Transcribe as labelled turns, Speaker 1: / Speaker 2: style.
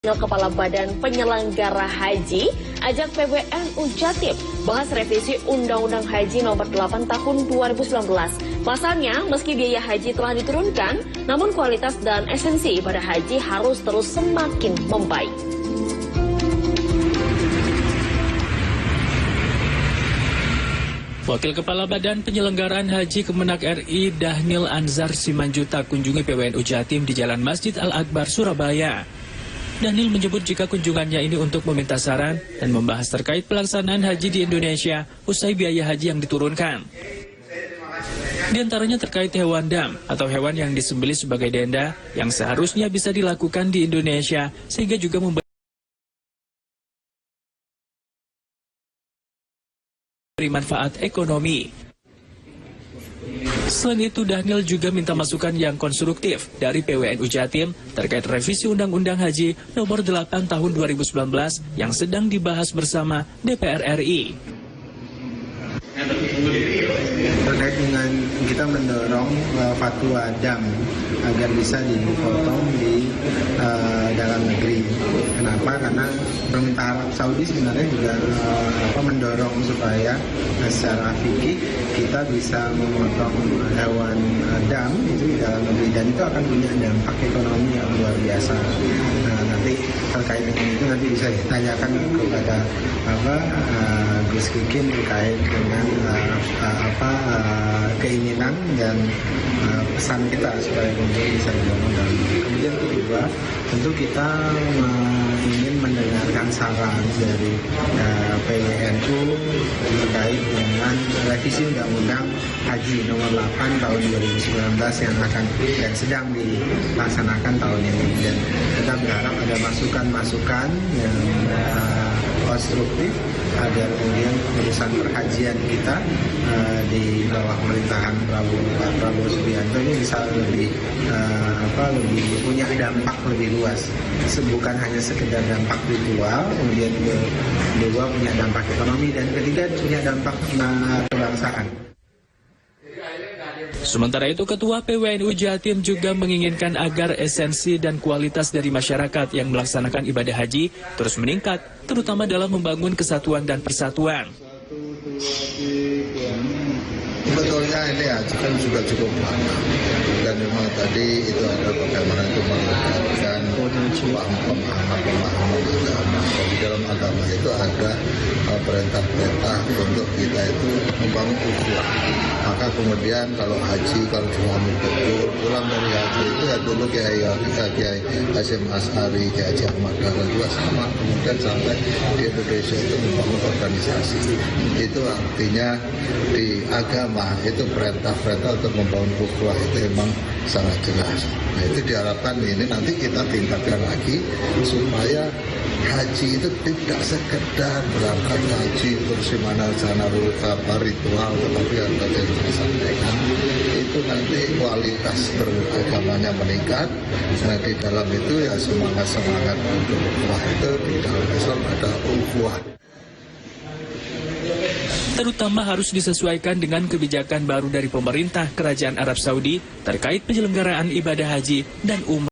Speaker 1: Kepala Badan Penyelenggara Haji ajak PWNU Jatim bahas revisi Undang-Undang Haji Nomor 8 Tahun 2019. Pasalnya, meski biaya haji telah diturunkan, namun kualitas dan esensi ibadah haji harus terus semakin membaik.
Speaker 2: Wakil Kepala Badan Penyelenggaraan Haji Kemenak RI Dhanil Anzar Simanjuntak kunjungi PWNU Jatim di Jalan Masjid Al-Akbar, Surabaya. Dhanil menyebut jika kunjungannya ini untuk meminta saran dan membahas terkait pelaksanaan haji di Indonesia usai biaya haji yang diturunkan. Di antaranya terkait hewan dam atau hewan yang disembelih sebagai denda yang seharusnya bisa dilakukan di Indonesia sehingga juga memberi manfaat ekonomi. Selain itu, Dhanil juga minta masukan yang konstruktif dari PWNU Jatim terkait revisi Undang-Undang Haji Nomor 8 Tahun 2019 yang sedang dibahas bersama DPR RI.
Speaker 3: Terkait dengan kita mendorong fatwa dam agar bisa dipotong di dalam negeri. Kenapa? Karena pemerintah Arab Saudi sebenarnya juga mendorong supaya secara fikih kita bisa memotong hewan dam itu di dalam negeri, dan itu akan punya dampak ekonomi yang luar biasa. Nah, nanti terkait dengan itu nanti bisa ditanyakan kepada Gus Kikin terkait dengan keinginan dan pesan kita supaya kemudian bisa dibangun. Dan kemudian kedua, tentu kita ingin mendengarkan saran dari PWNU terkait dengan revisi Undang-Undang Haji Nomor 8 Tahun 2019 yang sedang dilaksanakan tahun ini. Dan kita berharap ada masukan-masukan yang konstruktif agar kemudian urusan perhajian kita di bawah pemerintahan Prabowo Subianto ini bisa lebih punya dampak lebih luas, bukan hanya sekedar dampak ritual, kemudian kedua punya dampak ekonomi, dan ketiga punya dampak kebangsaan.
Speaker 2: Sementara itu, Ketua PWNU Jatim juga menginginkan agar esensi dan kualitas dari masyarakat yang melaksanakan ibadah haji terus meningkat, terutama dalam membangun kesatuan dan persatuan.
Speaker 4: Sebetulnya ini haji kan juga cukup lama, dan memang tadi itu ada bagaimana itu meningkatkan pemahaman agama. Di dalam agama itu ada perintah-perintah untuk kita itu membangun ukhuwah. Maka kemudian kalau haji, kalau cuma betul pulang dari haji itu ya dulu Kiai Hasyim Asy'ari, Kiai Haji Ahmad Dahlan juga sama. Kemudian sampai di Indonesia itu membangun organisasi. Itu artinya di agama itu perintah-perintah untuk membangun ukhuwah itu memang sangat jelas. Nah, itu diharapkan ini nanti kita tingkatkan lagi supaya haji itu tidak sekedar berangkat haji terus di mana sana ritual, tetapi yang tadi disampaikan itu nanti kualitas beragamanya meningkat. Nah, di dalam itu ya semangat untuk ukhuwah itu di dalam Islam ada ukhuwah.
Speaker 2: Terutama harus disesuaikan dengan kebijakan baru dari pemerintah Kerajaan Arab Saudi terkait penyelenggaraan ibadah haji dan umrah.